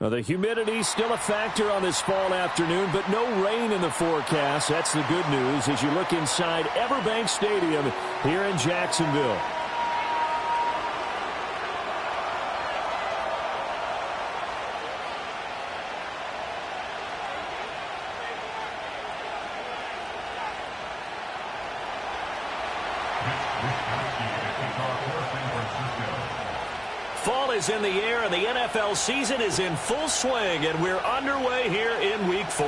Well, the humidity still a factor on this fall afternoon, but no rain in the forecast. That's the good news as you look inside Everbank Stadium here in Jacksonville. Fall is in the air, and the NFL season is in full swing, and we're underway here in Week 4.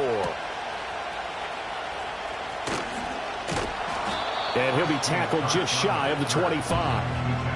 And he'll be tackled just shy of the 25.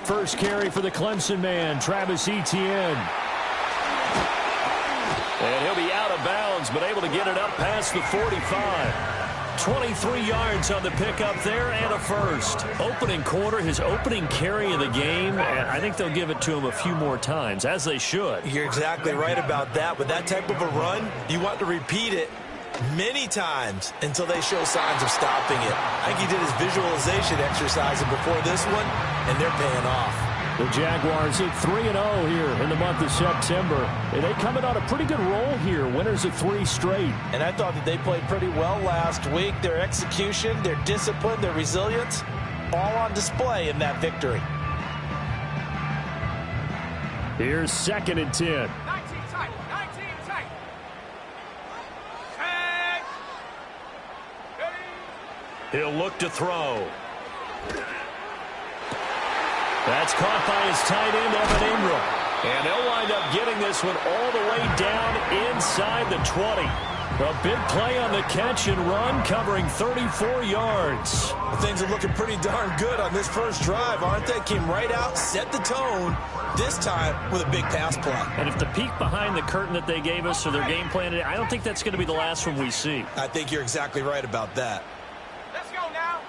First carry for the Clemson man, Travis Etienne. And he'll be out of bounds, but able to get it up past the 45. 23 yards on the pickup there and a first. Opening quarter, his opening carry of the game, and I think they'll give it to him a few more times, as they should. You're exactly right about that. With that type of a run, you want to repeat it many times until they show signs of stopping it. I think he did his visualization exercise before this one, and they're paying off. The Jaguars hit 3-0 here in the month of September. And they coming on a pretty good roll here. Winners of 3 straight. And I thought that they played pretty well last week. Their execution, their discipline, their resilience, all on display in that victory. Here's 2nd and 10. 19 tight. 19 tight. He'll look to throw. That's caught by his tight end, Evan Ingram. And they'll wind up getting this one all the way down inside the 20. A big play on the catch and run, covering 34 yards. Well, things are looking pretty darn good on this first drive, aren't they? Came right out, set the tone, this time with a big pass play. And if the peek behind the curtain that they gave us or their game plan, I don't think that's going to be the last one we see. I think you're exactly right about that. Let's go now.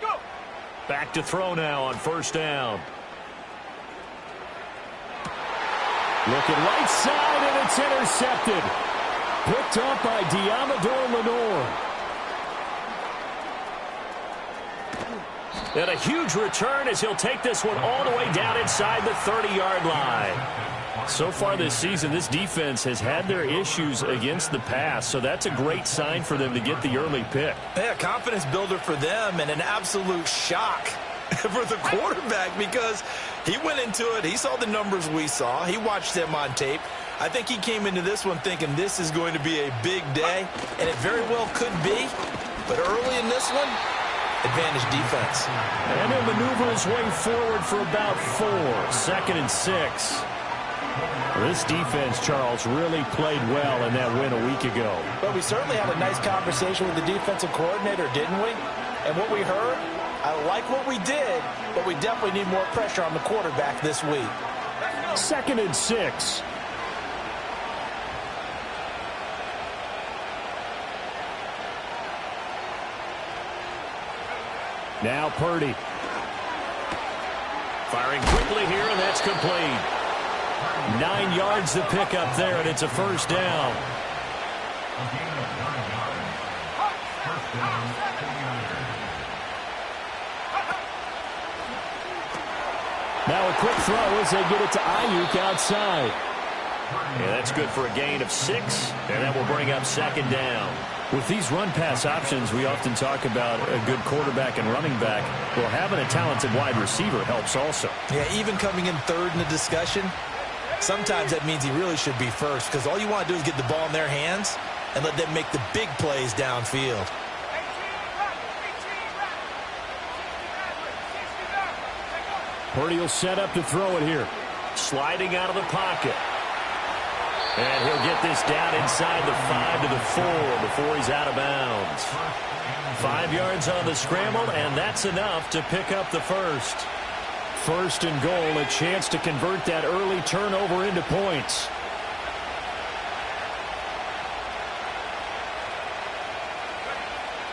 Go. Back to throw now on first down. Looking right side, and it's intercepted. Picked up by Diamador Lenore. And a huge return as he'll take this one all the way down inside the 30-yard line. So far this season, this defense has had their issues against the pass, so that's a great sign for them to get the early pick. Yeah, confidence builder for them and an absolute shock for the quarterback because he went into it. He saw the numbers we saw. He watched them on tape. I think he came into this one thinking this is going to be a big day, and it very well could be. But early in this one, advantage defense. And he'll maneuver his way forward for about 4. 2nd and 6. This defense, Charles, really played well in that win a week ago. But we certainly had a nice conversation with the defensive coordinator, didn't we? And what we heard, I like what we did, but we definitely need more pressure on the quarterback this week. 2nd and 6. Now Purdy. Firing quickly here, and that's complete. 9 yards to pick up there, and it's a first down. Now a quick throw as they get it to Ayuk outside. Yeah, that's good for a gain of 6, and that will bring up 2nd down. With these run-pass options, we often talk about a good quarterback and running back. Well, having a talented wide receiver helps also. Yeah, even coming in third in the discussion, sometimes that means he really should be first because all you want to do is get the ball in their hands and let them make the big plays downfield. Purdy will set up to throw it here. Sliding out of the pocket. And he'll get this down inside the 5 to the 4 before he's out of bounds. 5 yards on the scramble, and that's enough to pick up the first. 1st and goal, a chance to convert that early turnover into points.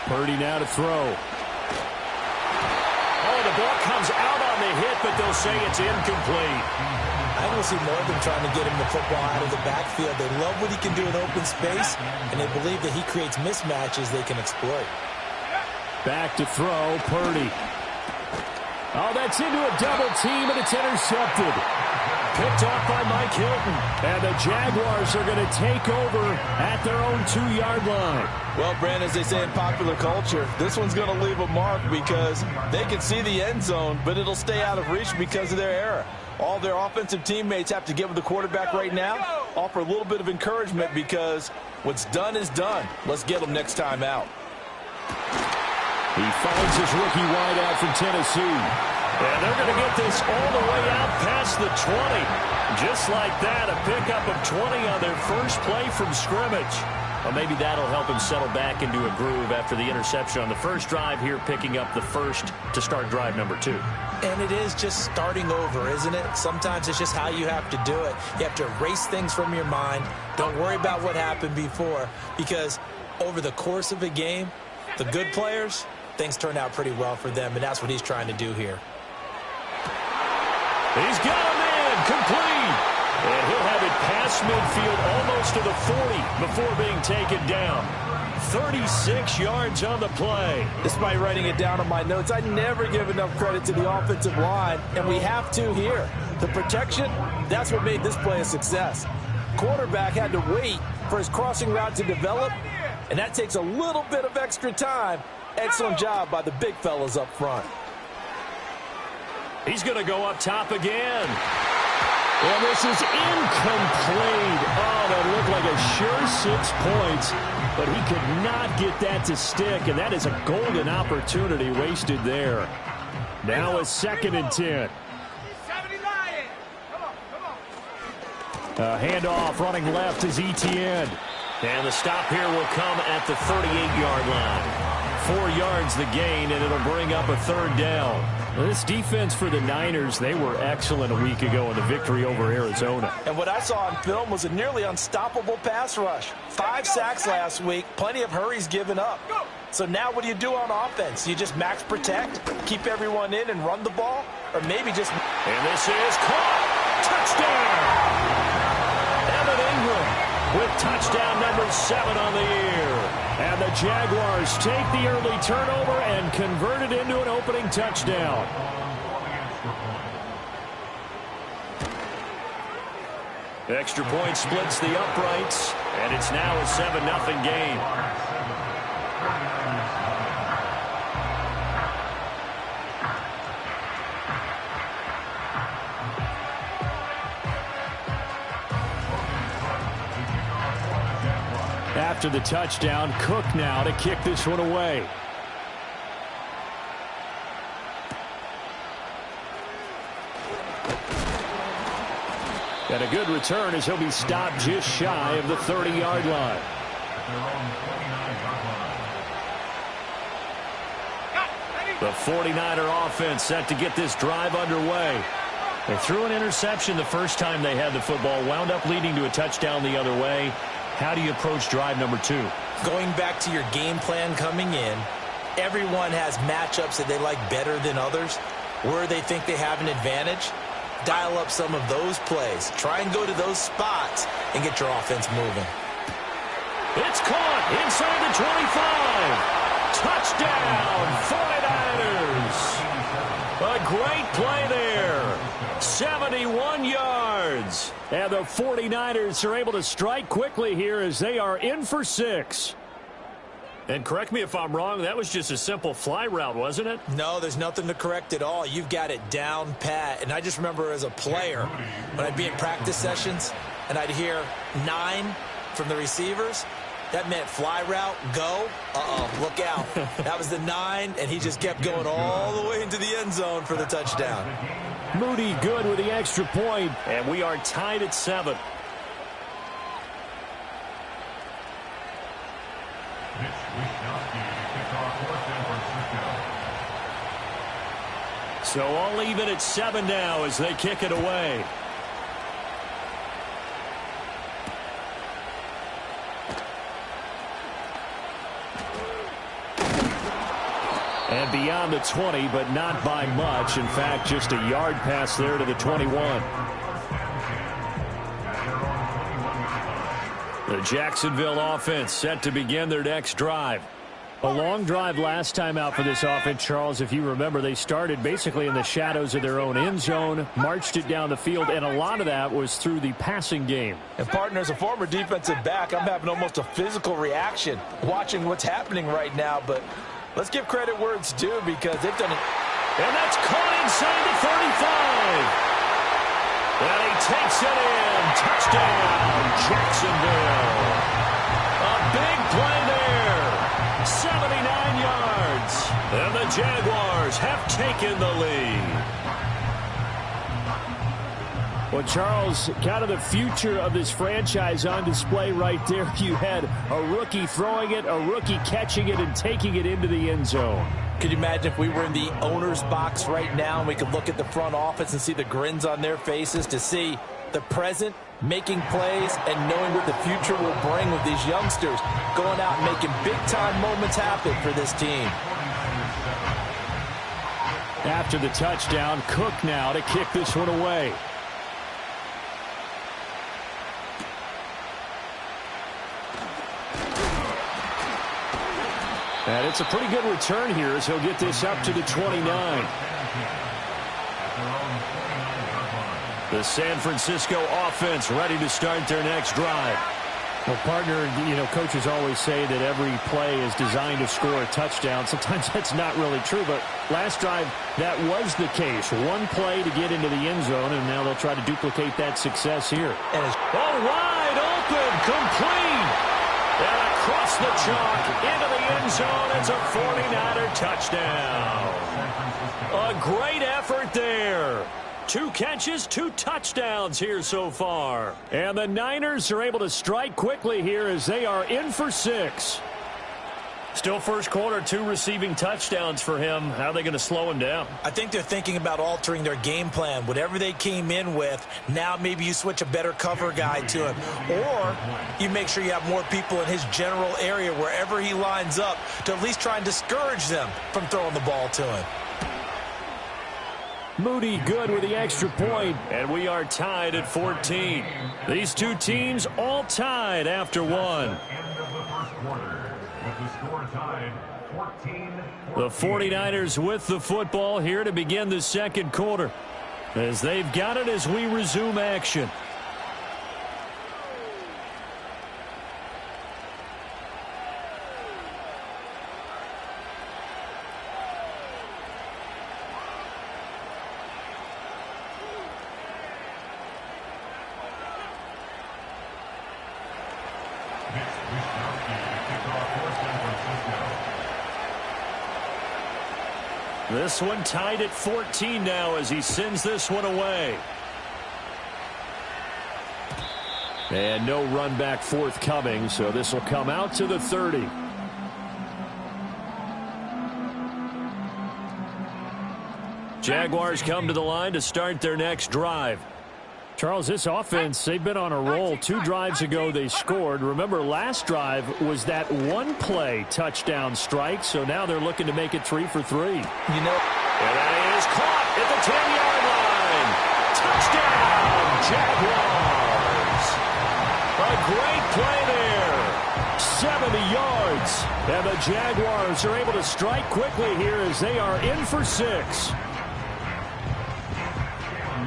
Purdy now to throw. ball comes out on the hit, but they'll say it's incomplete. I don't see more than trying to get him the football out of the backfield. They love what he can do in open space, and they believe that he creates mismatches they can exploit. Back to throw, Purdy. Oh, that's into a double team, and it's intercepted. Picked off by Mike Hilton. And the Jaguars are going to take over at their own 2-yard line. Well, Brandon, as they say in popular culture, this one's going to leave a mark because they can see the end zone, but it'll stay out of reach because of their error. All their offensive teammates have to give the quarterback right now, offer a little bit of encouragement because what's done is done. Let's get them next time out. He finds his rookie wideout from Tennessee. And they're going to get this all the way out past the 20. Just like that, a pickup of 20 on their first play from scrimmage. Well, maybe that'll help him settle back into a groove after the interception on the first drive here, picking up the first to start drive number 2. And it is just starting over, isn't it? Sometimes it's just how you have to do it. You have to erase things from your mind. Don't worry about what happened before, because over the course of a game, the good players, things turn out pretty well for them, and that's what he's trying to do here. He's got him in, complete. And he'll have it past midfield almost to the 40 before being taken down. 36 yards on the play. Despite writing it down on my notes, I never give enough credit to the offensive line, and we have to here. The protection, that's what made this play a success. Quarterback had to wait for his crossing route to develop, and that takes a little bit of extra time. Excellent job by the big fellas up front. He's going to go up top again. And this is incomplete. Oh, that looked like a sure 6 points, but he could not get that to stick, and that is a golden opportunity wasted there. Now a 2nd and 10. A handoff running left is Etienne. And the stop here will come at the 38-yard line. 4 yards the gain, and it'll bring up a 3rd down. This defense for the Niners, they were excellent a week ago in the victory over Arizona. And what I saw on film was a nearly unstoppable pass rush. 5 sacks last week, plenty of hurries given up. So now what do you do on offense? You just max protect, keep everyone in and run the ball? Or maybe just... And this is caught! Touchdown! Evan Ingram with touchdown number 7 on the year. And the Jaguars take the early turnover and convert it into an opening touchdown. Extra point splits the uprights, and it's now a 7-0 game. After the touchdown, Cook now to kick this one away. And a good return as he'll be stopped just shy of the 30-yard line. The 49er offense set to get this drive underway. They threw an interception the first time they had the football, wound up leading to a touchdown the other way. How do you approach drive number 2? Going back to your game plan coming in, everyone has matchups that they like better than others, where they think they have an advantage. Dial up some of those plays. Try and go to those spots and get your offense moving. It's caught inside the 25. Touchdown, 49ers. A great play there. 71 yards. And the 49ers are able to strike quickly here as they are in for 6. And correct me if I'm wrong, that was just a simple fly route, wasn't it? No, there's nothing to correct at all. You've got it down pat. And I just remember as a player, when I'd be in practice sessions and I'd hear 9 from the receivers, that meant fly route, go. Look out. That was the 9, and he just kept going all the way into the end zone for the touchdown. Moody good with the extra point, and we are tied at 7. So all even at 7 now as they kick it away. And And beyond the 20, but not by much. In fact, just a yard pass there to the 21. The Jacksonville offense set to begin their next drive. A long drive last time out for this offense, Charles. If you remember, they started basically in the shadows of their own end zone, marched it down the field, and a lot of that was through the passing game. And, partner, as a former defensive back, I'm having almost a physical reaction watching what's happening right now. But let's give credit where it's due because they've done it. And that's caught inside the 35. And he takes it in. Touchdown, Jacksonville. A big play there. 79 yards. And the Jaguars have taken the lead. Well, Charles, kind of the future of this franchise on display right there. You had a rookie throwing it, a rookie catching it, and taking it into the end zone. Could you imagine if we were in the owner's box right now and we could look at the front office and see the grins on their faces, to see the present making plays and knowing what the future will bring with these youngsters going out and making big-time moments happen for this team. After the touchdown, Cook now to kick this one away. And it's a pretty good return here as he'll get this up to the 29. The San Francisco offense ready to start their next drive. Well, partner, you know, coaches always say that every play is designed to score a touchdown. Sometimes that's not really true, but last drive, that was the case. One play to get into the end zone, and now they'll try to duplicate that success here. And it's wide open, complete. And across the chalk, into the end zone, it's a 49er touchdown. A great effort there. 2 catches, 2 touchdowns here so far. And the Niners are able to strike quickly here as they are in for 6. Still first quarter, 2 receiving touchdowns for him. How are they going to slow him down? I think they're thinking about altering their game plan. Whatever they came in with, now maybe you switch a better cover guy to him. Or you make sure you have more people in his general area wherever he lines up to at least try and discourage them from throwing the ball to him. Moody good with the extra point, and we are tied at 14. These two teams all tied after one. The 49ers with the football here to begin the second quarter, as they've got it as we resume action. This one tied at 14 now as he sends this one away. And no run back forthcoming, so this will come out to the 30. Jaguars come to the line to start their next drive. Charles, this offense, they've been on a roll. 2 drives ago they scored. Remember, last drive was that one play touchdown strike, so now they're looking to make it 3 for 3. You know, and that is caught at the 10-yard line. Touchdown, Jaguars. A great play there. 70 yards. And the Jaguars are able to strike quickly here as they are in for 6.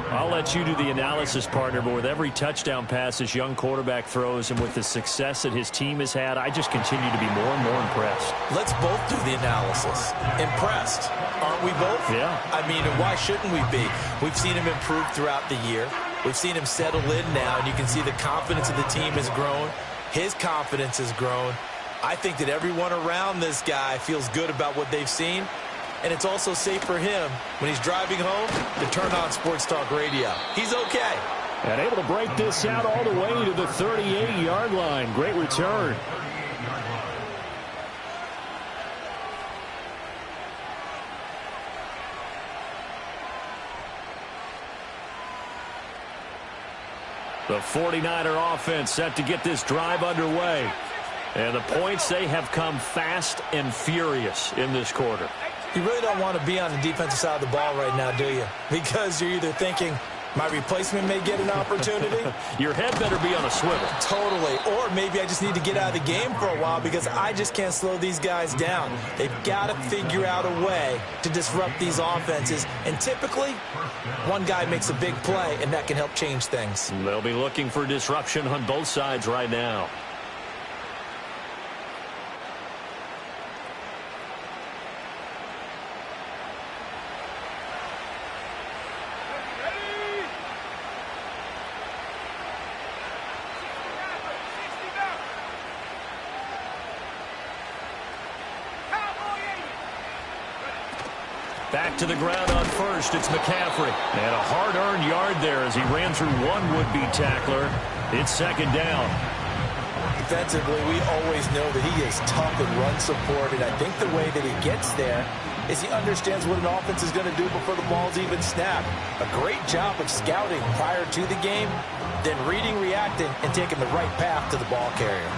I'll let you do the analysis, partner, but with every touchdown pass this young quarterback throws and with the success that his team has had, I just continue to be more and more impressed. Let's both do the analysis. Impressed, aren't we both? Yeah. I mean, why shouldn't we be? We've seen him improve throughout the year. We've seen him settle in now, and you can see the confidence of the team has grown. His confidence has grown. I think that everyone around this guy feels good about what they've seen. And it's also safe for him when he's driving home to turn on Sports Talk Radio. He's okay. And able to break this out all the way to the 38-yard line. Great return. The 49er offense set to get this drive underway. And the points, they have come fast and furious in this quarter. You really don't want to be on the defensive side of the ball right now, do you? Because you're either thinking, my replacement may get an opportunity. Your head better be on a swivel. Totally. Or maybe I just need to get out of the game for a while because I just can't slow these guys down. They've got to figure out a way to disrupt these offenses. And typically, one guy makes a big play, and that can help change things. They'll be looking for disruption on both sides right now. Back to the ground on first. It's McCaffrey. And a hard-earned yard there as he ran through one would-be tackler. It's second down. Defensively, we always know that he is tough in run support, and I think the way that he gets there is he understands what an offense is going to do before the ball's even snapped. A great job of scouting prior to the game, then reading, reacting, and taking the right path to the ball carrier.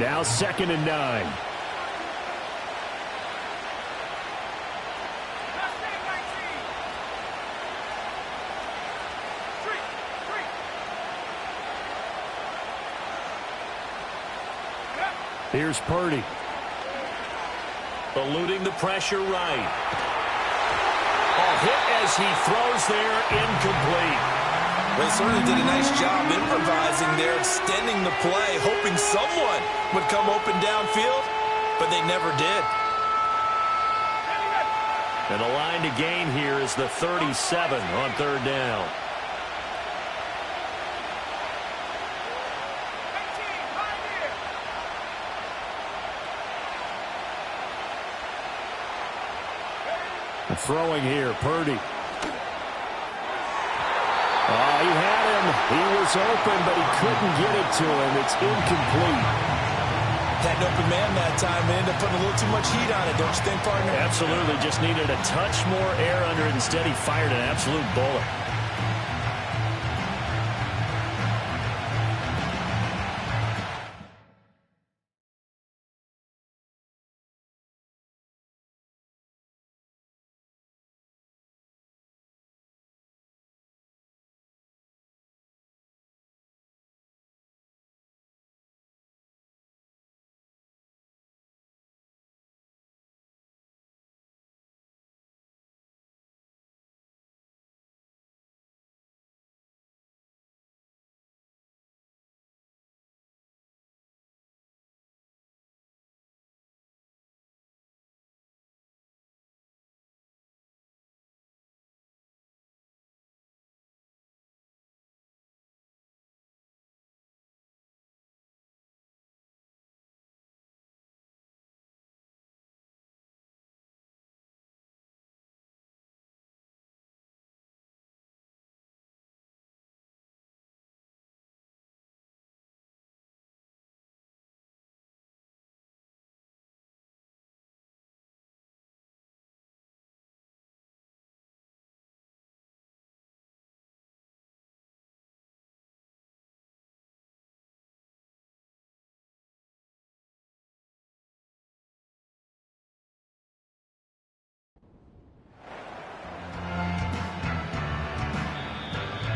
Now 2nd and 9. Here's Purdy. Eluding the pressure right. Hit as he throws there, incomplete. They certainly did a nice job improvising there, extending the play, hoping someone would come open downfield, but they never did. And the line to gain here is the 37 on 3rd down. Throwing here, Purdy. He had him. He was open, but he couldn't get it to him. It's incomplete. Had an open man that time and ended up putting a little too much heat on it, don't you think, partner? Absolutely. Just needed a touch more air under it. Instead, he fired an absolute bullet.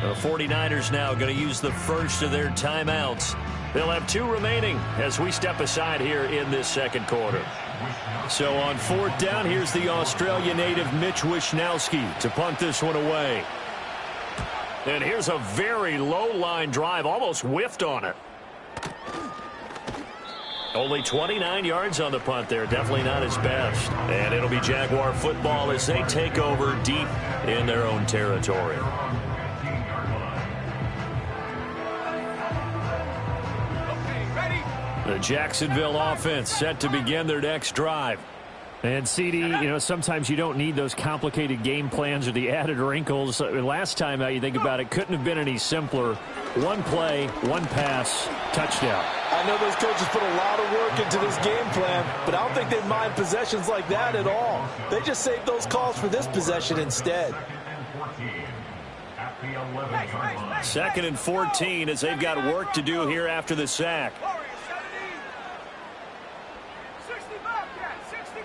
The 49ers now going to use the first of their timeouts. They'll have 2 remaining as we step aside here in this second quarter. So on 4th down, here's the Australia native Mitch Wishnowsky to punt this one away. And here's a very low line drive, almost whiffed on it. Only 29 yards on the punt there, definitely not his best. And it'll be Jaguar football as they take over deep in their own territory. The Jacksonville offense set to begin their next drive. And CD, sometimes you don't need those complicated game plans or the added wrinkles. Last time out, you think about it, couldn't have been any simpler. One play, one pass, touchdown. I know those coaches put a lot of work into this game plan, but I don't think they mind possessions like that at all. They just save those calls for this possession instead. 2nd and 14 as they've got work to do here after the sack. 60 Bobcats, 60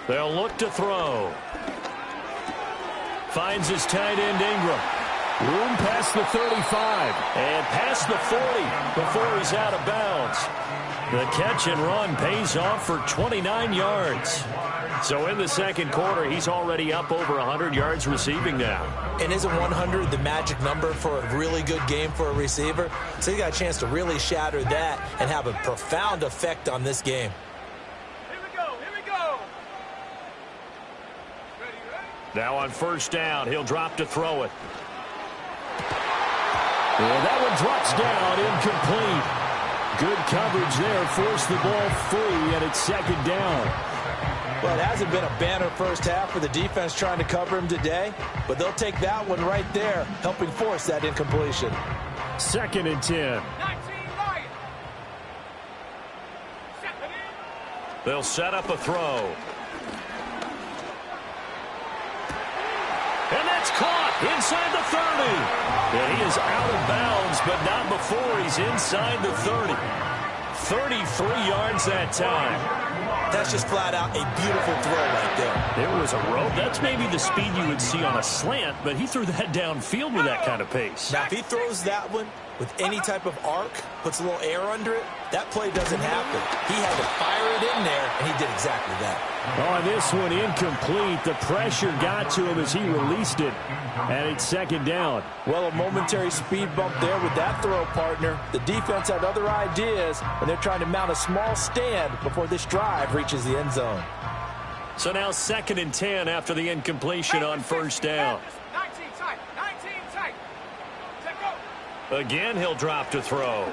They'll look to throw. Finds his tight end Ingram. Room past the 35. And past the 40 before he's out of bounds. The catch and run pays off for 29 yards. So in the second quarter, he's already up over 100 yards receiving now. And isn't 100 the magic number for a really good game for a receiver? So he got a chance to really shatter that and have a profound effect on this game. Here we go. Here we go. Ready, ready? Now on first down, he'll drop to throw it. And that one drops down, incomplete. Good coverage there, forced the ball free, and it's second down. Well, it hasn't been a banner first half for the defense trying to cover him today, but they'll take that one right there, helping force that incompletion. Second and 10. 19 Lions. Set it in. They'll set up a throw. And that's caught inside the 30. And he is out of bounds, but not before he's inside the 30. 33 yards that time. That's just flat out a beautiful throw right there. There was a rope. That's maybe the speed you would see on a slant, but he threw that downfield with that kind of pace. Now, if he throws that one with any type of arc, puts a little air under it, that play doesn't happen. He had to fire it in there, and he did exactly that. On this one, incomplete. The pressure got to him as he released it, and it's second down. Well, a momentary speed bump there with that throw, partner. The defense had other ideas, and they're trying to mount a small stand before this drive reaches the end zone. So now second and 10 after the incompletion on first down. 19 tight. 19 tight. Set go. Again, he'll drop to throw.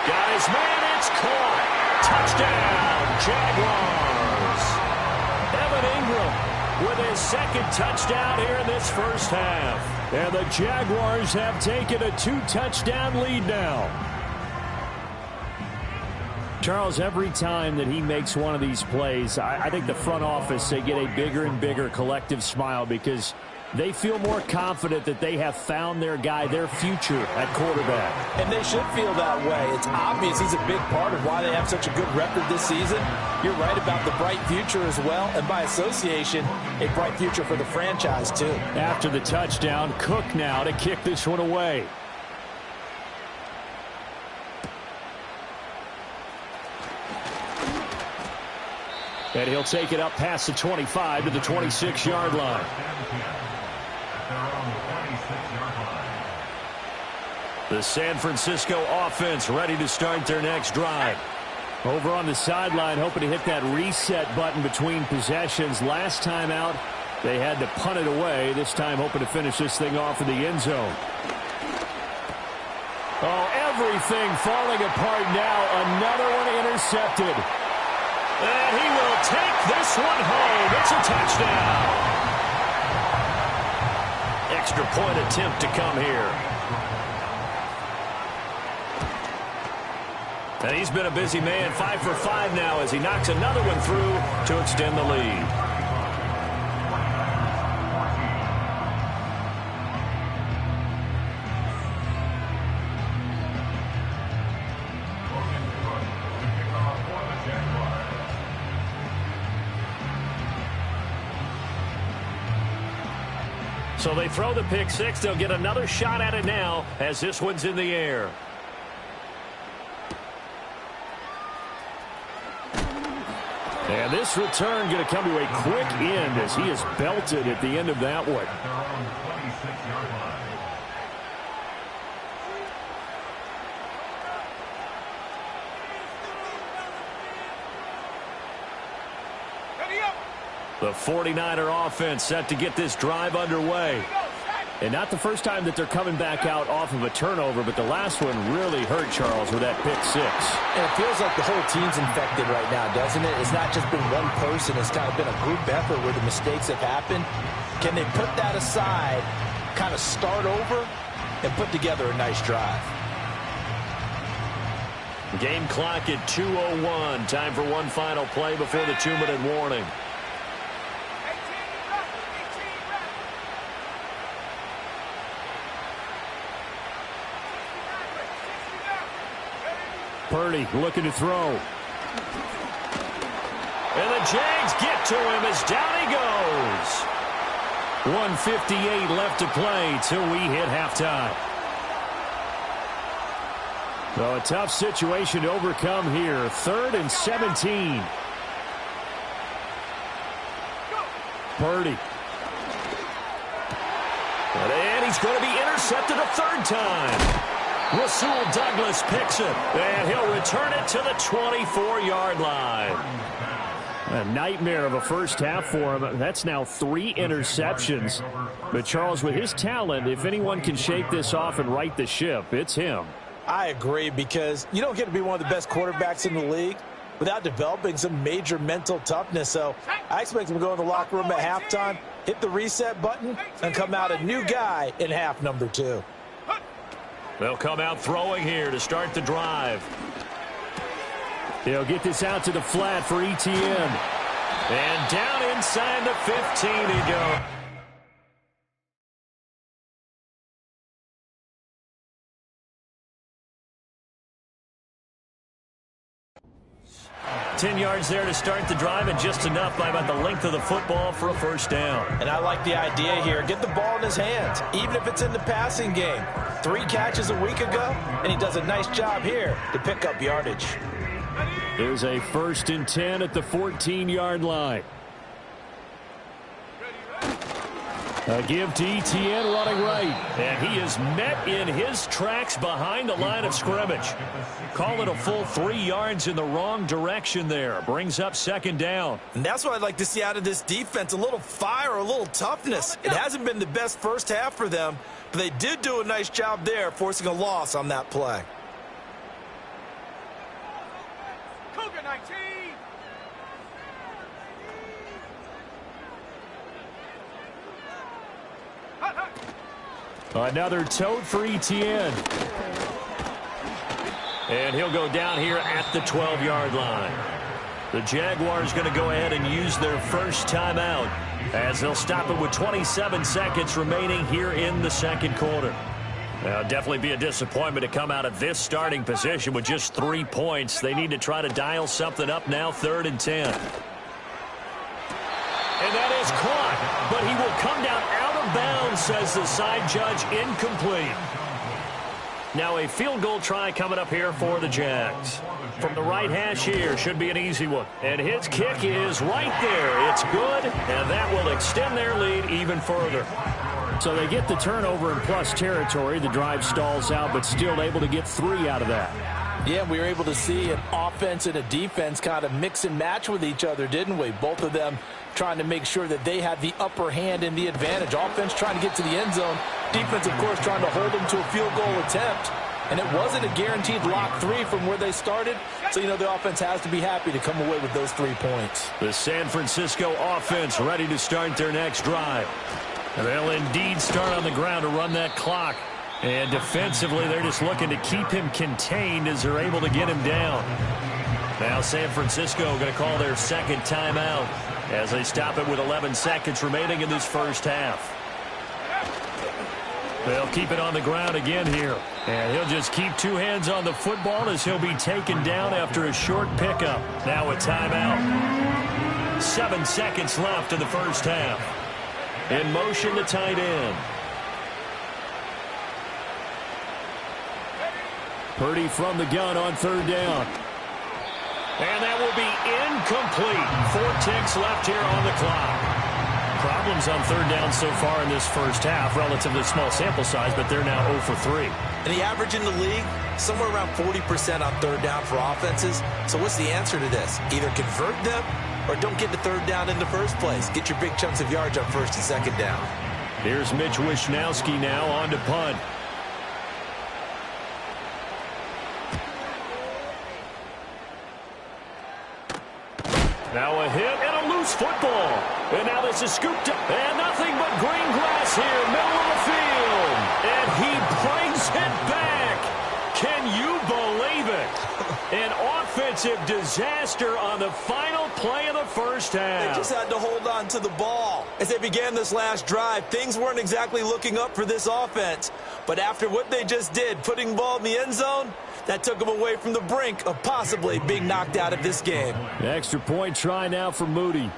Guys, man, it's caught. Touchdown, Jaguars. Evan Ingram with his second touchdown here in this first half. And the Jaguars have taken a 2-touchdown lead now. Charles, every time that he makes one of these plays, I think the front office, they get a bigger and bigger collective smile because they feel more confident that they have found their guy, their future at quarterback. And they should feel that way. It's obvious he's a big part of why they have such a good record this season. You're right about the bright future as well, and by association, a bright future for the franchise too. After the touchdown, Cook now to kick this one away. And he'll take it up past the 25 to the 26-yard line. The San Francisco offense ready to start their next drive. Over on the sideline, hoping to hit that reset button between possessions. Last time out, they had to punt it away. This time, hoping to finish this thing off in the end zone. Oh, everything falling apart now. Another one intercepted. And he will take this one home. It's a touchdown. Extra point attempt to come here. And he's been a busy man, 5 for 5 now as he knocks another one through to extend the lead. So they throw the pick six. They'll get another shot at it now as this one's in the air. And this return going to come to a quick end as he is belted at the end of that one. The 49er offense set to get this drive underway. And not the first time that they're coming back out off of a turnover, but the last one really hurt Charles with that pick six. And it feels like the whole team's infected right now, doesn't it? It's not just been one person. It's kind of been a group effort where the mistakes have happened. Can they put that aside, kind of start over, and put together a nice drive? Game clock at 2:01. Time for one final play before the 2-minute warning. Purdy looking to throw. And the Jags get to him as down he goes. 1:58 left to play till we hit halftime. So a tough situation to overcome here. 3rd and 17. Purdy. And he's going to be intercepted a 3rd time. Rasul Douglas picks it, and he'll return it to the 24-yard line. A nightmare of a first half for him. That's now 3 interceptions. But, Charles, with his talent, if anyone can shake this off and right the ship, it's him. I agree, because you don't get to be one of the best quarterbacks in the league without developing some major mental toughness. So I expect him to go in the locker room at halftime, hit the reset button, and come out a new guy in half number 2. They'll come out throwing here to start the drive. They'll get this out to the flat for ETN. And down inside the 15 he goes. 10 yards there to start the drive, and just enough by about the length of the football for a first down. And I like the idea here. Get the ball in his hands, even if it's in the passing game. 3 catches a week ago, and he does a nice job here to pick up yardage. There's a 1st and 10 at the 14-yard line. A give to ETN running right. And he is met in his tracks behind the line of scrimmage. Call it a full 3 yards in the wrong direction there. Brings up 2nd down. And that's what I'd like to see out of this defense, a little fire, a little toughness. It hasn't been the best first half for them, but they did do a nice job there, forcing a loss on that play. Cougar 19. Another tote for ETN. And he'll go down here at the 12-yard line. The Jaguars going to go ahead and use their first timeout as they'll stop it with 27 seconds remaining here in the 2nd quarter. Now, definitely be a disappointment to come out of this starting position with just 3 points. They need to try to dial something up now, 3rd and 10. And that is caught, but he will come down out of bounds, says the side judge, incomplete. Now a field goal try coming up here for the Jags. From the right hash here, should be an easy one. And his kick is right there. It's good, and that will extend their lead even further. So they get the turnover in plus territory. The drive stalls out, but still able to get 3 out of that. Yeah, we were able to see an offense and a defense kind of mix and match with each other, didn't we? Both of them trying to make sure that they had the upper hand and the advantage. Offense trying to get to the end zone. Defense, of course, trying to hold them to a field goal attempt. And it wasn't a guaranteed lock 3 from where they started. So, the offense has to be happy to come away with those 3 points. The San Francisco offense ready to start their next drive. And they'll indeed start on the ground to run that clock. And defensively, they're just looking to keep him contained as they're able to get him down. Now San Francisco going to call their 2nd timeout as they stop it with 11 seconds remaining in this first half. They'll keep it on the ground again here. And he'll just keep 2 hands on the football as he'll be taken down after a short pickup. Now a timeout. 7 seconds left in the first half. In motion, the tight end. Purdy from the gun on 3rd down. And that will be incomplete. 4 ticks left here on the clock. Problems on 3rd down so far in this first half. Relatively small sample size, but they're now 0 for 3. And the average in the league, somewhere around 40% on 3rd down for offenses. So what's the answer to this? Either convert them or don't get to 3rd down in the first place. Get your big chunks of yards on 1st and 2nd down. Here's Mitch Wishnowski now on to punt. Now a hit and a loose football. And now this is scooped up. And nothing but green grass here, middle of the field. And he brings it back. Can you believe it? An offensive disaster on the final play of the first half. They just had to hold on to the ball. As they began this last drive, things weren't exactly looking up for this offense. But after what they just did, putting the ball in the end zone, That took him away from the brink of possibly being knocked out of this game. Extra point try now for Moody.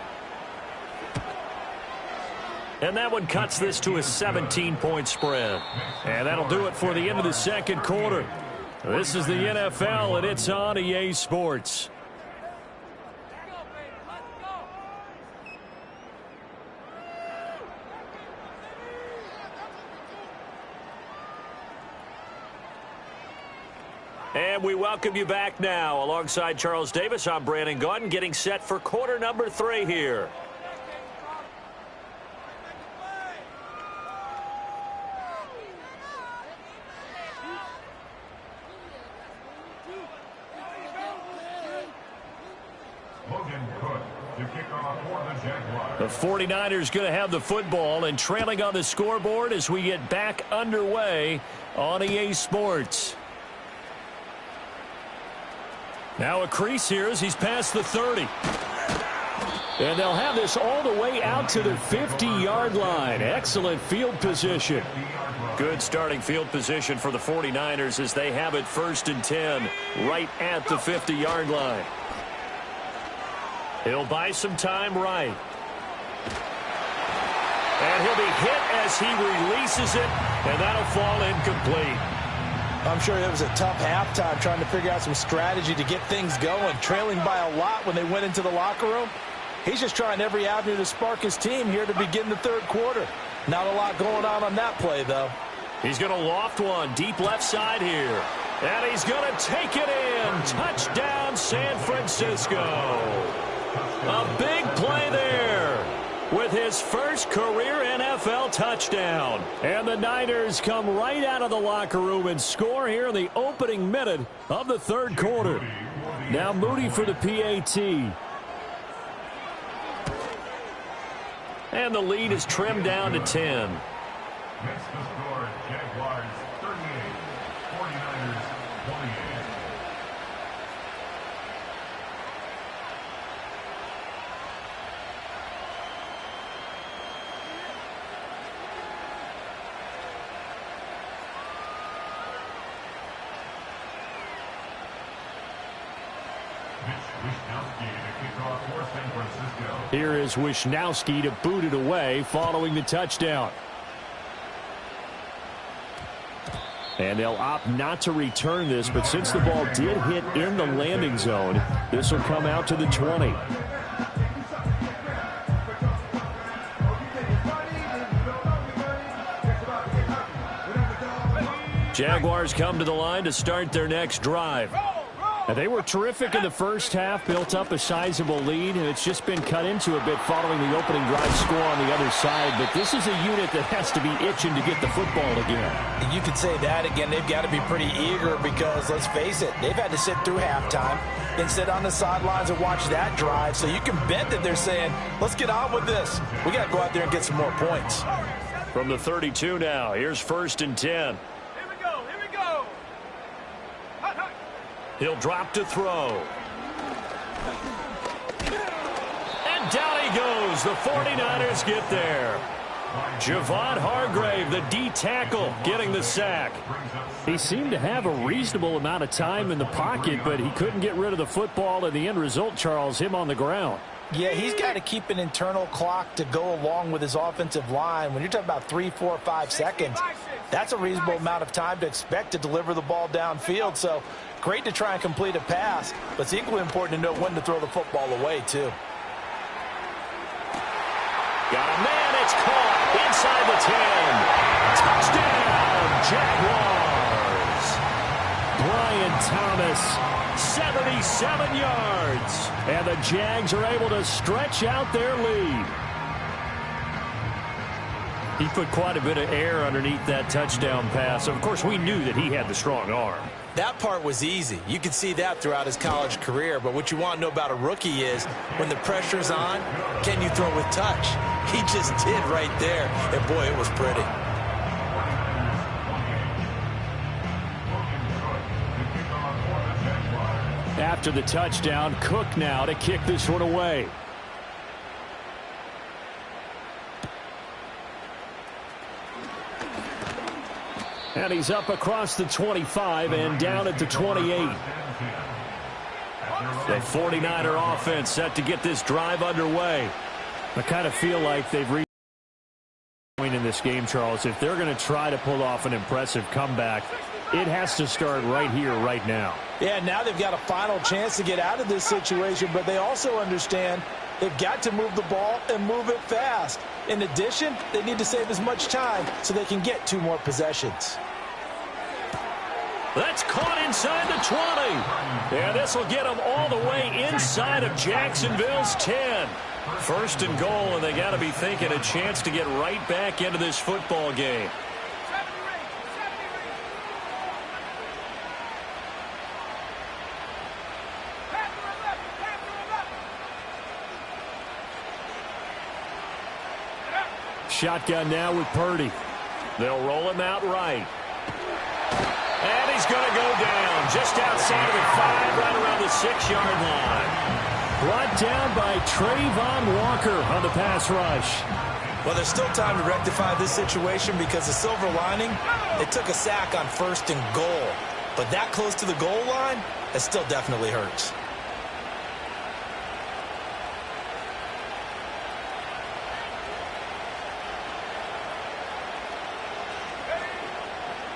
And that one cuts this to a 17-point spread. And that'll do it for the end of the second quarter. This is the NFL, and it's on EA Sports. And we welcome you back now. Alongside Charles Davis, I'm Brandon Gaudin, getting set for quarter number 3 here. The 49ers going to have the football and trailing on the scoreboard as we get back underway on EA Sports. Now a crease here as he's past the 30. And they'll have this all the way out to the 50-yard line. Excellent field position. Good starting field position for the 49ers as they have it 1st and 10 right at the 50-yard line. He'll buy some time right. And he'll be hit as he releases it, and that'll fall incomplete. I'm sure it was a tough halftime trying to figure out some strategy to get things going, trailing by a lot when they went into the locker room. He's just trying every avenue to spark his team here to begin the third quarter. Not a lot going on that play, though. He's going to loft one deep left side here. And he's going to take it in. Touchdown, San Francisco. A big play there with his first career NFL touchdown. And the Niners come right out of the locker room and score here in the opening minute of the third quarter. Now Moody for the PAT. And the lead is trimmed down to 10. Makes the score, Jaguars 38, 49ers 28. Here is Wisnowski to boot it away following the touchdown. And they'll opt not to return this, but since the ball did hit in the landing zone, this will come out to the 20. Jaguars come to the line to start their next drive. And they were terrific in the first half, built up a sizable lead, and it's just been cut into a bit following the opening drive score on the other side. But this is a unit that has to be itching to get the football again. And you could say that again. They've got to be pretty eager because, let's face it, they've had to sit through halftime, then sit on the sidelines and watch that drive. So you can bet that they're saying, let's get on with this. We got to go out there and get some more points. From the 32 now, here's 1st and 10. He'll drop to throw. And down he goes. The 49ers get there. Javon Hargrave, the D tackle, getting the sack. He seemed to have a reasonable amount of time in the pocket, but he couldn't get rid of the football, and the end result, Charles, him on the ground. Yeah, he's got to keep an internal clock to go along with his offensive line. When you're talking about 3, 4, 5 seconds, that's a reasonable amount of time to expect to deliver the ball downfield. So great to try and complete a pass, but it's equally important to know when to throw the football away, too. Got a man, it's caught inside the 10. Touchdown, Jaguars. Brian Thomas, 77 yards. And the Jags are able to stretch out their lead. He put quite a bit of air underneath that touchdown pass. Of course, we knew that he had the strong arm. That part was easy. You could see that throughout his college career. But what you want to know about a rookie is when the pressure's on, can you throw with touch? He just did right there. And, boy, it was pretty. After the touchdown, Cook now to kick this one away. And he's up across the 25 and down at the 28. The 49er offense set to get this drive underway. I kind of feel like they've reached a point in this game, Charles. If they're going to try to pull off an impressive comeback, it has to start right here, right now. Yeah, now they've got a final chance to get out of this situation, but they also understand they've got to move the ball and move it fast. In addition, they need to save as much time so they can get 2 more possessions. That's caught inside the 20. And this will get them all the way inside of Jacksonville's 10. First and goal, and they got to be thinking a chance to get right back into this football game. Shotgun now with Purdy. They'll roll him out right. And he's going to go down just outside of the 5, right around the 6-yard line. Brought down by Trayvon Walker on the pass rush. Well, there's still time to rectify this situation because the silver lining, they took a sack on 1st and goal. But that close to the goal line, it still definitely hurts.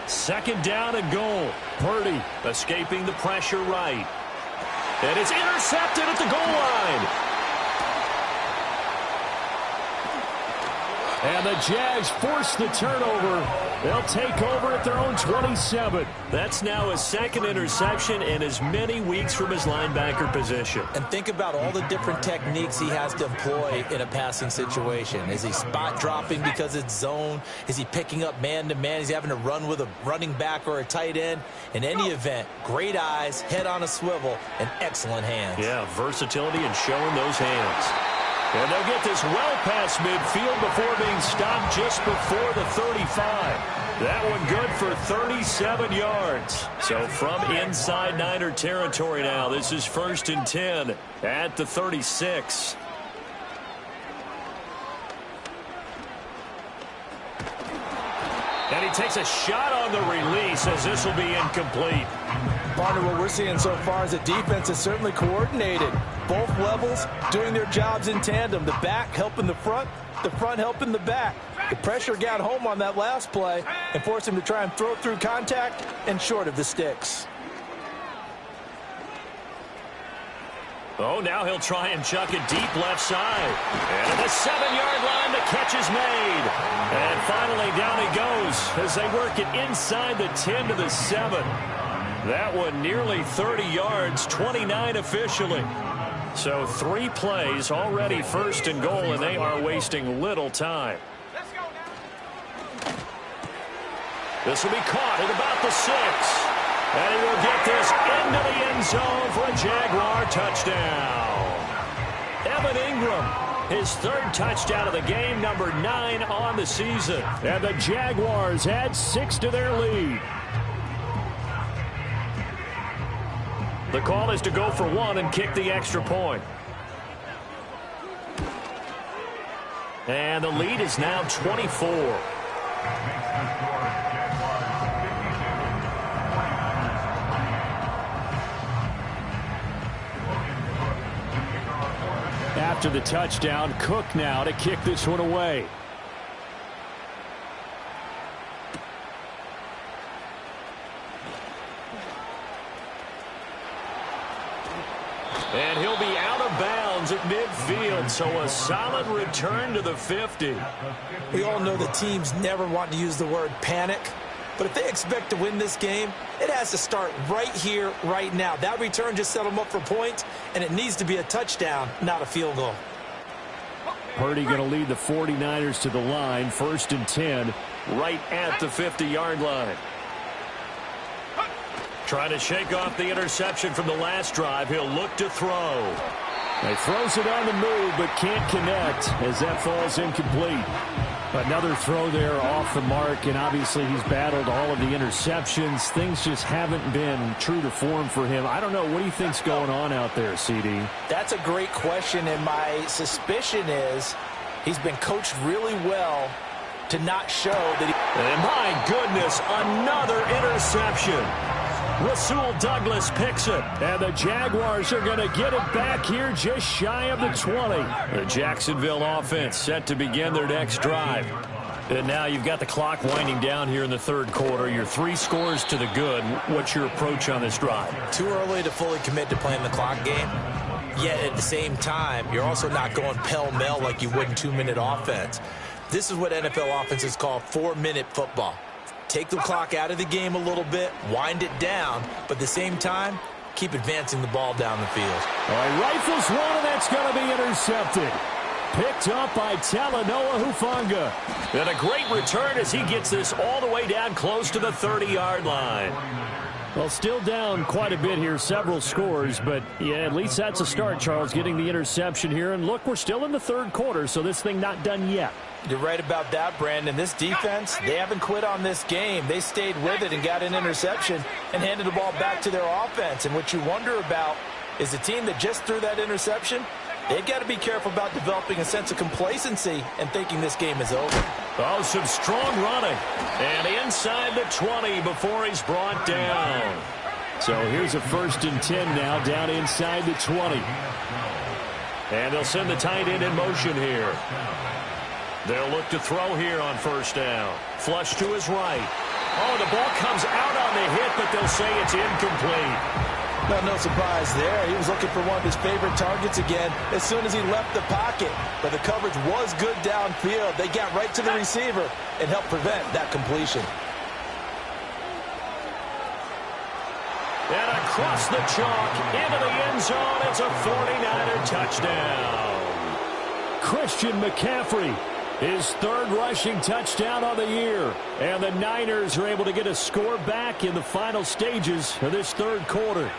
Second down and goal. Purdy escaping the pressure right. And it's intercepted at the goal line. And the Jags force the turnover. They'll take over at their own 27. That's now his 2nd interception in as many weeks from his linebacker position. And think about all the different techniques he has to employ in a passing situation. Is he spot dropping because it's zone? Is he picking up man-to-man? Is he having to run with a running back or a tight end? In any event, great eyes, head on a swivel, and excellent hands. Yeah, versatility and showing those hands. And they'll get this well past midfield before being stopped just before the 35. That one good for 37 yards. So from inside Niner territory now, this is 1st and 10 at the 36. And he takes a shot on the release as this will be incomplete. Partner, what we're seeing so far is a defense is certainly coordinated. Both levels doing their jobs in tandem. The back helping the front helping the back. The pressure got home on that last play and forced him to try and throw through contact and short of the sticks. Oh, now he'll try and chuck it deep left side. And at the 7-yard line, the catch is made. And finally, down he goes as they work it inside the 10 to the 7. That one nearly 30 yards, 29 officially. So 3 plays, already 1st and goal, and they are wasting little time. This will be caught at about the 6. And he will get this into the end zone for a Jaguar touchdown. Evan Ingram, his 3rd touchdown of the game, number 9 on the season. And the Jaguars add 6 to their lead. The call is to go for 1 and kick the extra point. And the lead is now 24. After the touchdown, Cook now to kick this one away. And he'll be out of bounds at midfield, so a solid return to the 50. We all know the teams never want to use the word panic, but if they expect to win this game, it has to start right here, right now. That return just set them up for points, and it needs to be a touchdown, not a field goal. Purdy going to lead the 49ers to the line, 1st and 10. Right at the 50-yard line. Trying to shake off the interception from the last drive. He'll look to throw. He throws it on the move, but can't connect as that falls incomplete. Another throw there off the mark, and obviously he's battled all of the interceptions. Things just haven't been true to form for him. I don't know. What do you think's going on out there, CD? That's a great question, and my suspicion is he's been coached really well to not show that he... And my goodness, another interception. Rasul Douglas picks it. And the Jaguars are going to get it back here just shy of the 20. The Jacksonville offense set to begin their next drive. And now you've got the clock winding down here in the third quarter. You're 3 scores to the good. What's your approach on this drive? Too early to fully commit to playing the clock game. Yet at the same time, you're also not going pell-mell like you would in 2-minute offense. This is what NFL offenses call 4-minute football. Take the clock out of the game a little bit, wind it down, but at the same time, keep advancing the ball down the field. All right, rifles one, and that's going to be intercepted. Picked up by Talanoa Hufanga. And a great return as he gets this all the way down close to the 30-yard line. Well, still down quite a bit here, several scores, but yeah, at least that's a start, Charles, getting the interception here. And look, we're still in the third quarter, so this thing not done yet. You're right about that, Brandon. This defense, they haven't quit on this game. They stayed with it and got an interception and handed the ball back to their offense. And what you wonder about is the team that just threw that interception, they've got to be careful about developing a sense of complacency and thinking this game is over. Oh, some strong running. And inside the 20 before he's brought down. So here's a 1st and 10 now, down inside the 20. And they'll send the tight end in motion here. They'll look to throw here on 1st down. Flush to his right. Oh, the ball comes out on the hit, but they'll say it's incomplete. No surprise there. He was looking for one of his favorite targets again as soon as he left the pocket. But the coverage was good downfield. They got right to the receiver and helped prevent that completion. And across the chalk into the end zone. It's a 49er touchdown. Christian McCaffrey, his 3rd rushing touchdown on the year. And the Niners are able to get a score back in the final stages of this third quarter.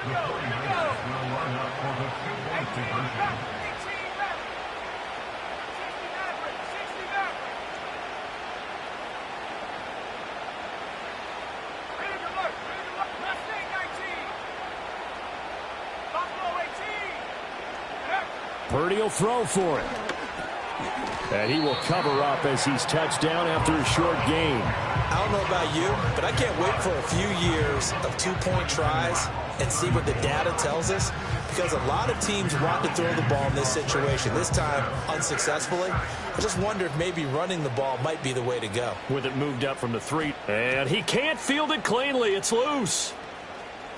Purdy will throw for it. And he will cover up as he's touched down after a short gain. I don't know about you, but I can't wait for a few years of 2-point tries and see what the data tells us, because a lot of teams want to throw the ball in this situation, this time unsuccessfully. I just wonder if maybe running the ball might be the way to go. With it moved up from the 3. And he can't field it cleanly. It's loose.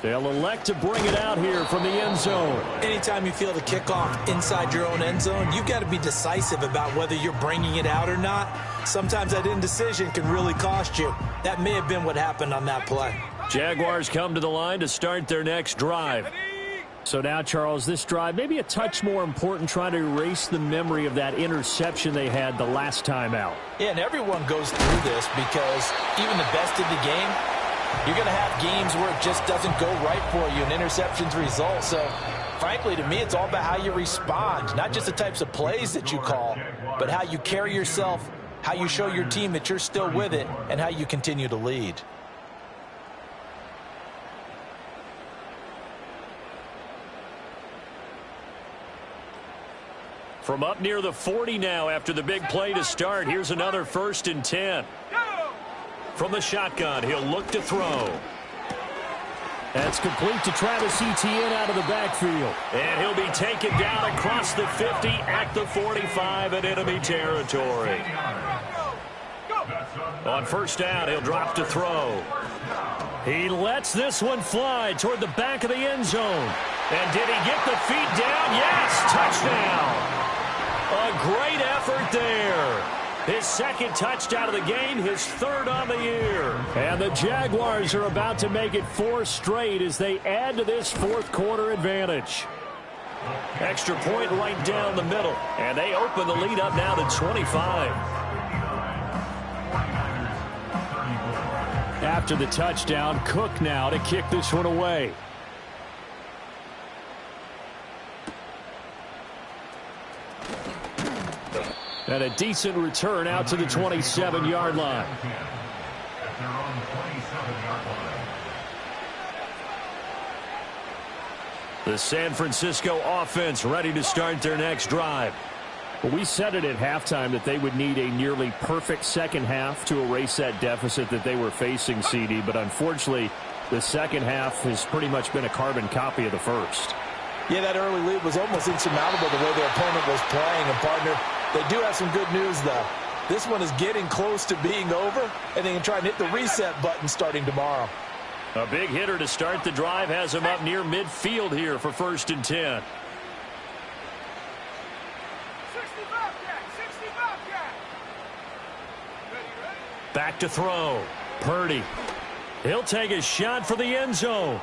They'll elect to bring it out here from the end zone. Anytime you feel the kickoff inside your own end zone, you've got to be decisive about whether you're bringing it out or not. Sometimes that indecision can really cost you. That may have been what happened on that play. Jaguars come to the line to start their next drive. So now, Charles, this drive maybe a touch more important, trying to erase the memory of that interception they had the last time out. Yeah, and everyone goes through this because even the best of the game, you're going to have games where it just doesn't go right for you and interceptions result. So, frankly, to me, it's all about how you respond, not just the types of plays that you call, but how you carry yourself, how you show your team that you're still with it, and how you continue to lead. From up near the 40 now after the big play to start, here's another 1st and 10. From the shotgun, he'll look to throw. That's complete to Travis Etienne out of the backfield. And he'll be taken down across the 50 at the 45 in enemy territory. On 1st down, he'll drop to throw. He lets this one fly toward the back of the end zone. And did he get the feet down? Yes, touchdown. A great effort there. His 2nd touchdown of the game, his 3rd on the year. And the Jaguars are about to make it 4 straight as they add to this 4th quarter advantage. Extra point right down the middle. And they open the lead up now to 25. After the touchdown, Cook now to kick this one away. And a decent return out to the 27-yard line. The San Francisco offense ready to start their next drive. Well, we said it at halftime that they would need a nearly perfect second half to erase that deficit that they were facing, CD. But unfortunately, the second half has pretty much been a carbon copy of the first. Yeah, that early lead was almost insurmountable the way their opponent was playing. And, partner, they do have some good news, though. This one is getting close to being over, and they can try and hit the reset button starting tomorrow. A big hitter to start the drive has him up near midfield here for 1st and 10. 65 cat, 65 cat. Ready, ready? Back to throw. Purdy. He'll take a shot for the end zone.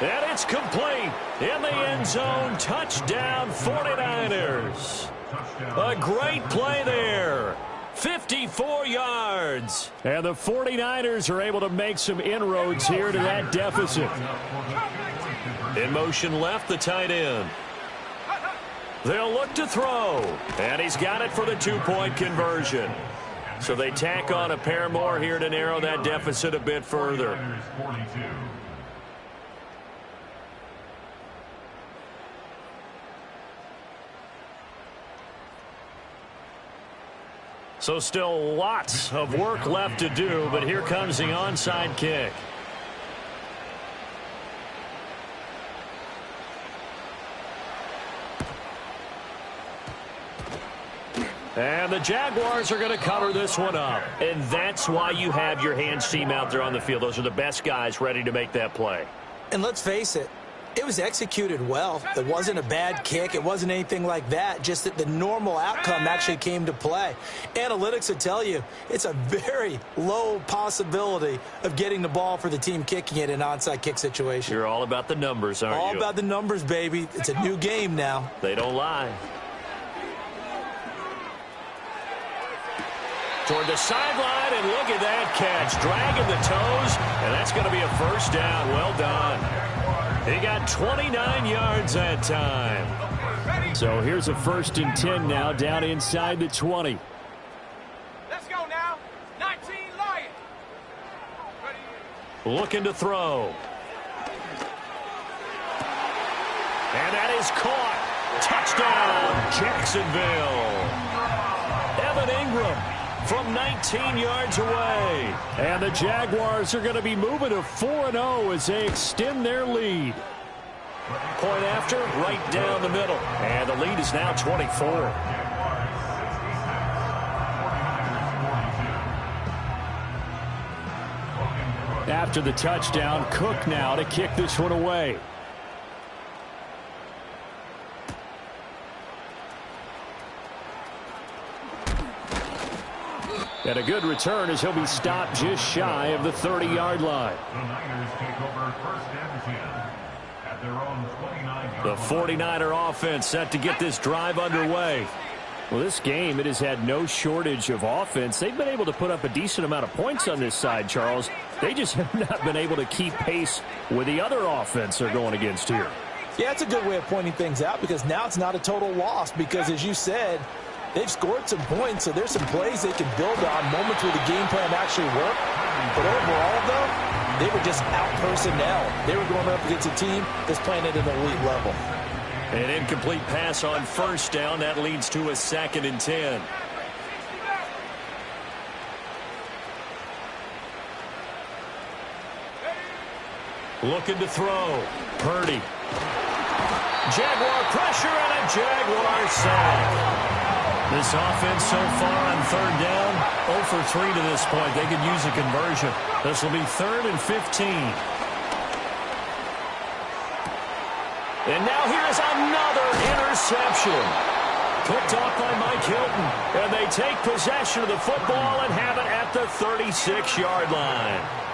And it's complete. In the end zone, touchdown 49ers. A great play there. 54 yards. And the 49ers are able to make some inroads here to that deficit. In motion left, the tight end. They'll look to throw. And he's got it for the 2-point conversion. So they tack on a pair more here to narrow that deficit a bit further. So still lots of work left to do, but here comes the onside kick. And the Jaguars are going to cover this one up. And that's why you have your hands team out there on the field. Those are the best guys ready to make that play. And let's face it, it was executed well. It wasn't a bad kick. It wasn't anything like that. Just that the normal outcome actually came to play. Analytics will tell you it's a very low possibility of getting the ball for the team kicking it in an onside kick situation. You're all about the numbers, aren't you? All about the numbers, baby. It's a new game now. They don't lie. Toward the sideline, and look at that catch. Dragging the toes, and that's going to be a first down. Well done. He got 29 yards that time. So here's a 1st and 10 now, down inside the 20. Let's go now. 19 Lions. Ready? Looking to throw. And that is caught. Touchdown, Jacksonville. Evan Ingram from 19 yards away. And the Jaguars are going to be moving to 4-0 as they extend their lead. Point after, right down the middle. And the lead is now 24. After the touchdown, Cook now to kick this one away. And a good return as he'll be stopped just shy of the 30-yard line. The Niners take over 1st and 10 at their own 29-yard line. The 49er offense set to get this drive underway. Well, this game, it has had no shortage of offense. They've been able to put up a decent amount of points on this side, Charles. They just have not been able to keep pace with the other offense they're going against here. Yeah, it's a good way of pointing things out because now it's not a total loss because, as you said, they've scored some points, so there's some plays they can build on, moments where the game plan actually worked. But overall, though, they were just out personnel. They were going up against a team that's playing at an elite level. An incomplete pass on 1st down. That leads to a 2nd and 10. Looking to throw. Purdy. Jaguar pressure and a Jaguar sack. This offense so far on 3rd down, 0 for 3 to this point. They could use a conversion. This will be 3rd and 15. And now here is another interception. Picked off by Mike Hilton. And they take possession of the football and have it at the 36-yard line.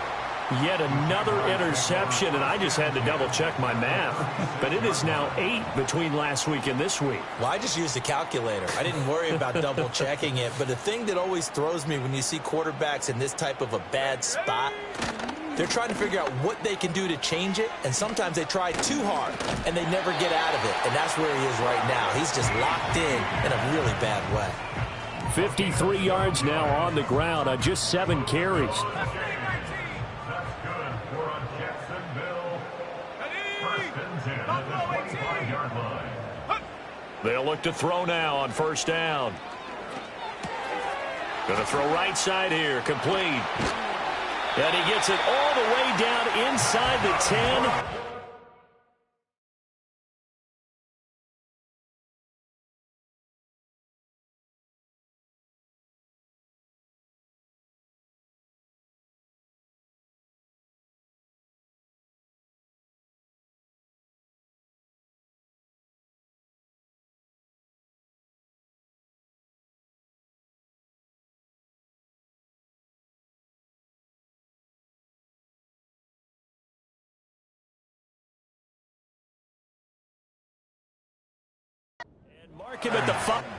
Yet another interception, and I just had to double-check my math. But it is now 8 between last week and this week. Well, I just used a calculator. I didn't worry about double-checking it. But the thing that always throws me when you see quarterbacks in this type of a bad spot, they're trying to figure out what they can do to change it, and sometimes they try too hard, and they never get out of it. And that's where he is right now. He's just locked in a really bad way. 53 yards now on the ground on just 7 carries. They'll look to throw now on first down. Going to throw right side here, complete. And he gets it all the way down inside the 10. Mark him at the 5.